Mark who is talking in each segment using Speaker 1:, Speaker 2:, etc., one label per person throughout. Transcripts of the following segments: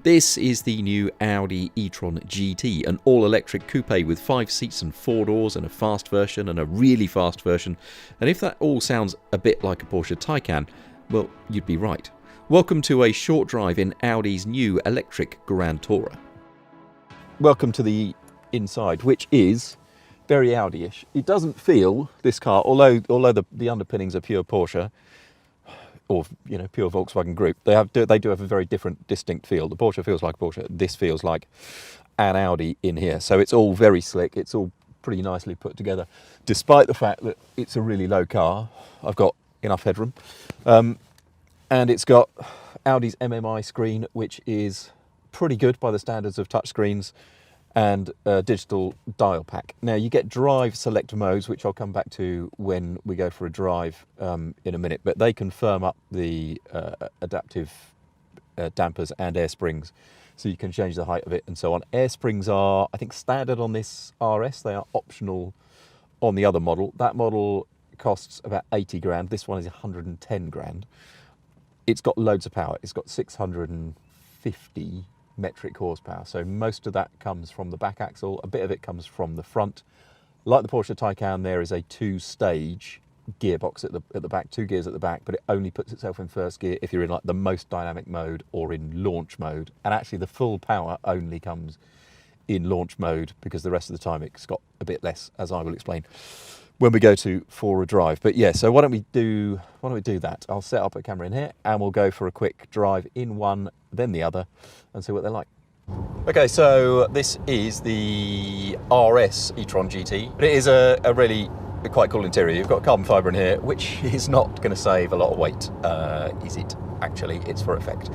Speaker 1: This is the new Audi e-tron GT, an all-electric coupe with 5 seats and 4 doors and a fast version and a really fast version. And if that all sounds a bit like a Porsche Taycan, well, you'd be right. Welcome to a short drive in Audi's new electric Grand Tourer. Welcome to the inside, which is very Audi-ish. It doesn't feel, this car, although the underpinnings are pure Porsche, or pure Volkswagen Group, they do have a very different, distinct feel. The Porsche feels like Porsche. This feels like an Audi in here. So it's all very slick. It's all pretty nicely put together, despite the fact that it's a really low car. I've got enough headroom, and it's got Audi's MMI screen, which is pretty good by the standards of touchscreens, and a digital dial pack. Now you get drive select modes, which I'll come back to when we go for a drive in a minute, but they can firm up the adaptive dampers and air springs, so you can change the height of it and so on. Air springs are, I think, standard on this RS. They are optional on the other model. That model costs about 80 grand. This one is 110 grand. It's got loads of power. It's got 650 metric horsepower, so most of that comes from the back axle, a bit of it comes from the front. Like the Porsche Taycan, there is a 2-stage gearbox at the back, 2 gears at the back, but it only puts itself in first gear if you're in like the most dynamic mode or in launch mode, and actually the full power only comes in launch mode because the rest of the time it's got a bit less, as I will explain when we go for a drive. But yeah, so why don't we do that? I'll set up a camera in here and we'll go for a quick drive in one, then the other, and see what they're like. Okay, so this is the RS e-tron GT. It is a really quite cool interior. You've got carbon fibre in here, which is not going to save a lot of weight, is it? Actually, it's for effect.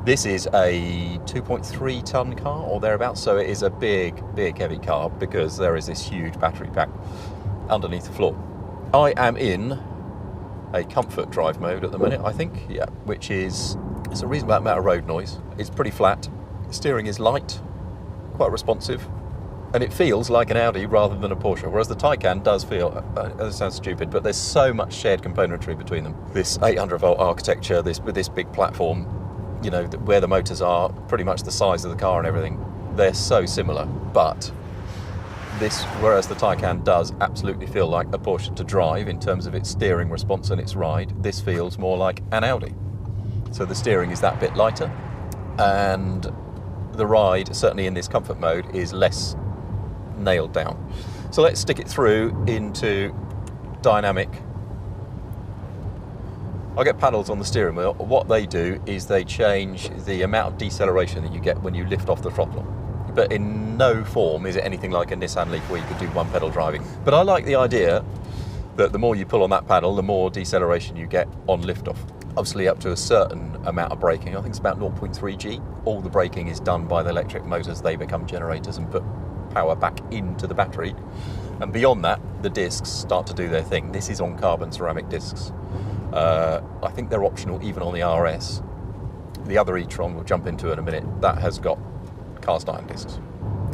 Speaker 1: This is a 2.3 tonne car or thereabouts, so it is a big heavy car because there is this huge battery pack underneath the floor. I am in a comfort drive mode at the minute, I think, yeah, which is, it's a reasonable amount of road noise. It's pretty flat. The steering is light, quite responsive, and it feels like an Audi rather than a Porsche, whereas the Taycan does feel, that sounds stupid, but there's so much shared componentry between them. This 800-volt architecture, with this big platform, where the motors are pretty much the size of the car and everything, they're so similar, but whereas the Taycan does absolutely feel like a Porsche to drive in terms of its steering response and its ride, this feels more like an Audi. So the steering is that bit lighter, and the ride, certainly in this comfort mode, is less nailed down. So let's stick it through into dynamic. I'll get paddles on the steering wheel. What they do is they change the amount of deceleration that you get when you lift off the throttle. But in no form is it anything like a Nissan Leaf where you could do one pedal driving. But I like the idea that the more you pull on that paddle, the more deceleration you get on liftoff. Obviously up to a certain amount of braking. I think it's about 0.3 G. All the braking is done by the electric motors. They become generators and put power back into the battery. And beyond that, the discs start to do their thing. This is on carbon ceramic discs. I think they're optional even on the RS. The other e-tron we'll jump into in a minute, that has got cast iron discs.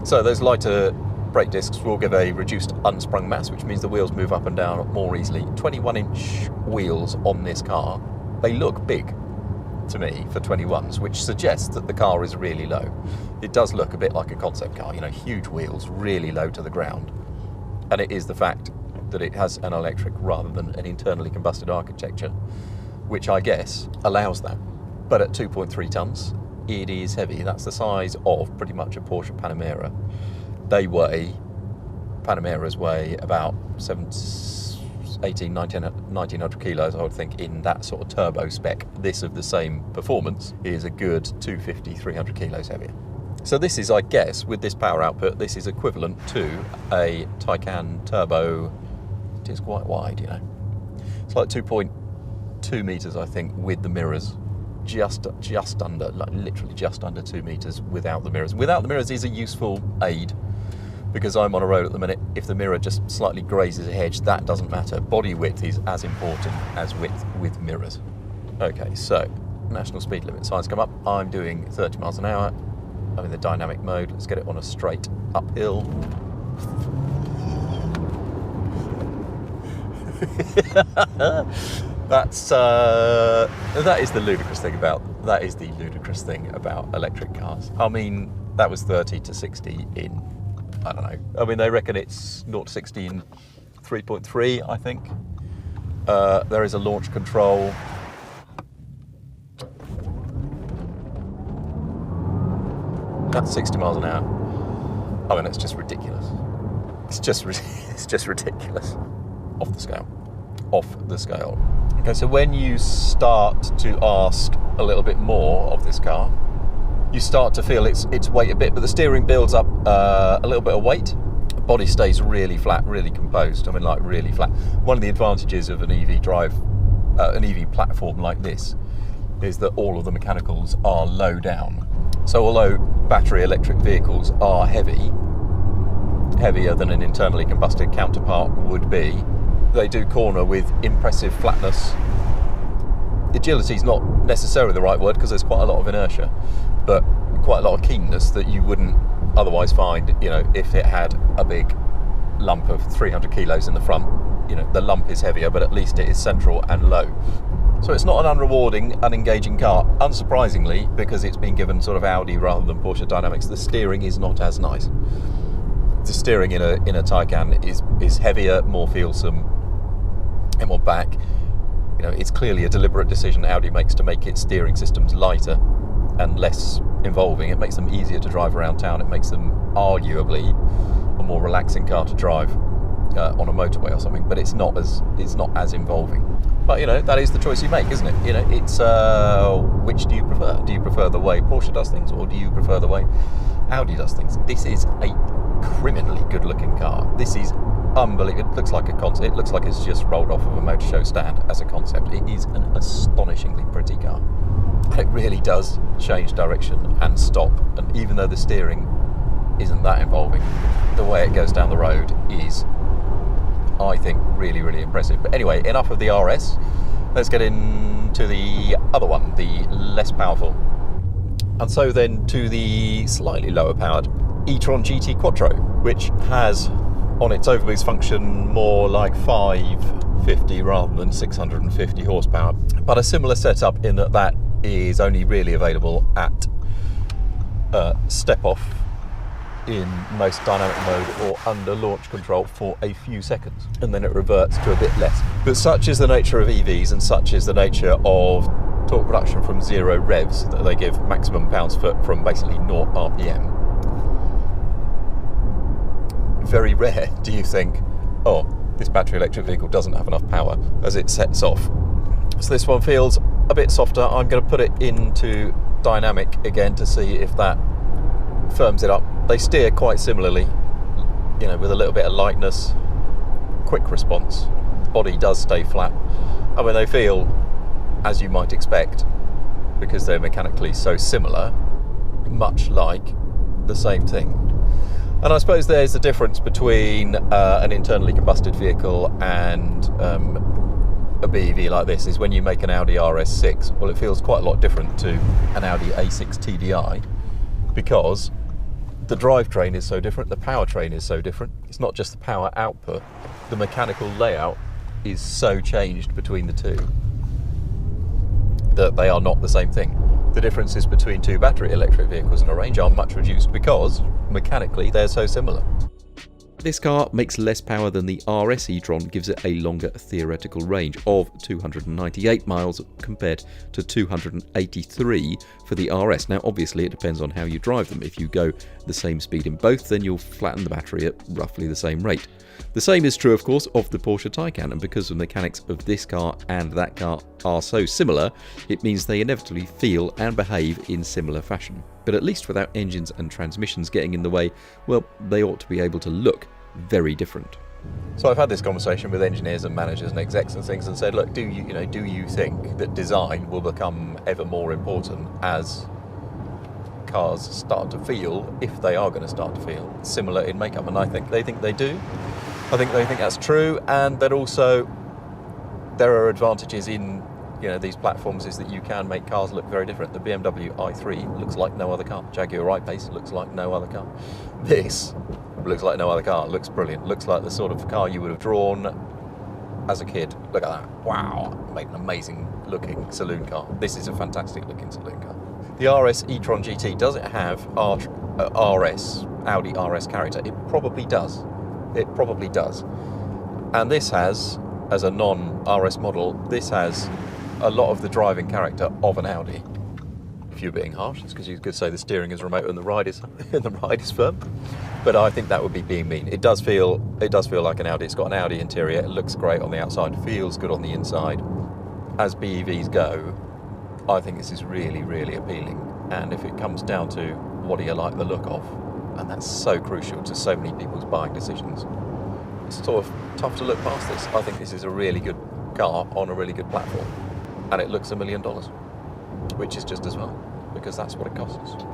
Speaker 1: So those lighter brake discs will give a reduced unsprung mass, which means the wheels move up and down more easily. 21-inch wheels on this car. They look big to me for 21s, which suggests that the car is really low. It does look a bit like a concept car, huge wheels, really low to the ground. And it is the fact that it has an electric rather than an internally combusted architecture, which I guess allows that. But at 2.3 tonnes, it is heavy. That's the size of pretty much a Porsche Panamera. Panameras weigh about 1900 kilos, I would think, in that sort of turbo spec. This of the same performance is a good 250, 300 kilos heavier. So this is, I guess, with this power output, this is equivalent to a Taycan turbo. It is quite wide, It's like 2.2 meters, I think, with the mirrors. Just under, like literally just under 2 meters without the mirrors. Without the mirrors is a useful aid, because I'm on a road at the minute. If the mirror just slightly grazes a hedge, that doesn't matter. Body width is as important as width with mirrors. Okay, so national speed limit signs come up. I'm doing 30 miles an hour. I'm in the dynamic mode. Let's get it on a straight uphill. that is the ludicrous thing about electric cars. I mean, that was 30 to 60 in, I don't know. I mean, they reckon it's 0 to 60 in 3.3, I think. There is a launch control. That's 60 miles an hour. I mean, it's just ridiculous. It's just ridiculous. Off the scale. Okay, so when you start to ask a little bit more of this car, you start to feel its weight a bit, but the steering builds up a little bit of weight. The body stays really flat, really composed. I mean, like really flat. One of the advantages of an EV platform like this is that all of the mechanicals are low down. So although battery electric vehicles are heavier than an internally combusted counterpart would be, they do corner with impressive flatness. Agility is not necessarily the right word because there's quite a lot of inertia, but quite a lot of keenness that you wouldn't otherwise find, you know, if it had a big lump of 300 kilos in the front. You know, the lump is heavier, but at least it is central and low. So it's not an unrewarding, unengaging car. Unsurprisingly, because it's been given sort of Audi rather than Porsche dynamics, the steering is not as nice. The steering in a Taycan is heavier, more feelsome, and more back. You know, it's clearly a deliberate decision Audi makes to make its steering systems lighter and less involving. It makes them easier to drive around town. It makes them arguably a more relaxing car to drive on a motorway or something. But it's not as involving. But, you know, that is the choice you make, isn't it? You know, it's which do you prefer? Do you prefer the way Porsche does things, or do you prefer the way Audi does things? This is a criminally good-looking car. This is unbelievable. It looks like a concept. It looks like it's just rolled off of a motor show stand as a concept. It is an astonishingly pretty car. And it really does change direction and stop. And even though the steering isn't that involving, the way it goes down the road is, I think, really, really impressive. But anyway, enough of the RS. Let's get into the other one, the less powerful. And so then to the slightly lower powered E-tron GT Quattro, which has on its overboost function more like 550 rather than 650 horsepower. But a similar setup in that is only really available at step off in most dynamic mode or under launch control for a few seconds, and then it reverts to a bit less. But such is the nature of EVs, and such is the nature of torque production from 0 revs, that they give maximum pounds-foot from basically 0 RPM. Very rare do you think, oh, this battery electric vehicle doesn't have enough power as it sets off. So this one feels a bit softer. I'm going to put it into dynamic again to see if that firms it up. They steer quite similarly, you know, with a little bit of lightness, quick response. The body does stay flat. I mean, they feel, as you might expect, because they're mechanically so similar, much like the same thing. And I suppose there's the difference between an internally combusted vehicle and a BEV like this, is when you make an Audi RS6, well, it feels quite a lot different to an Audi A6 TDI, because the drivetrain is so different, the powertrain is so different. It's not just the power output, the mechanical layout is so changed between the two that they are not the same thing. The differences between two battery electric vehicles in a range are much reduced because mechanically they're so similar. This car makes less power than the RS e-tron, gives it a longer theoretical range of 298 miles compared to 283 for the RS. Now obviously it depends on how you drive them. If you go the same speed in both, then you'll flatten the battery at roughly the same rate. The same is true, of course, of the Porsche Taycan, and because the mechanics of this car and that car are so similar, it means they inevitably feel and behave in similar fashion. But at least without engines and transmissions getting in the way, well, they ought to be able to look very different. So I've had this conversation with engineers and managers and execs and things, and said, look, do you think that design will become ever more important as cars start to feel, if they are going to start to feel, similar in makeup? And I think they do. I think they think that's true, and that also there are advantages in these platforms, is that you can make cars look very different. The BMW i3 looks like no other car. Jaguar I-Pace looks like no other car. This looks like no other car. Looks brilliant. Looks like the sort of car you would have drawn as a kid. Look at that. Wow, made an amazing looking saloon car. This is a fantastic looking saloon car. The RS e-tron GT, does it have RS, Audi RS character? It probably does. It probably does. And this has, as a non-RS model, this has a lot of the driving character of an Audi. If you're being harsh, it's because you could say the steering is remote and the ride is firm. But I think that would be being mean. It does feel like an Audi. It's got an Audi interior. It looks great on the outside. Feels good on the inside. As BEVs go, I think this is really, really appealing. And if it comes down to what do you like the look of, and that's so crucial to so many people's buying decisions, it's sort of tough to look past this. I think this is a really good car on a really good platform, and it looks $1 million, which is just as well, because that's what it costs.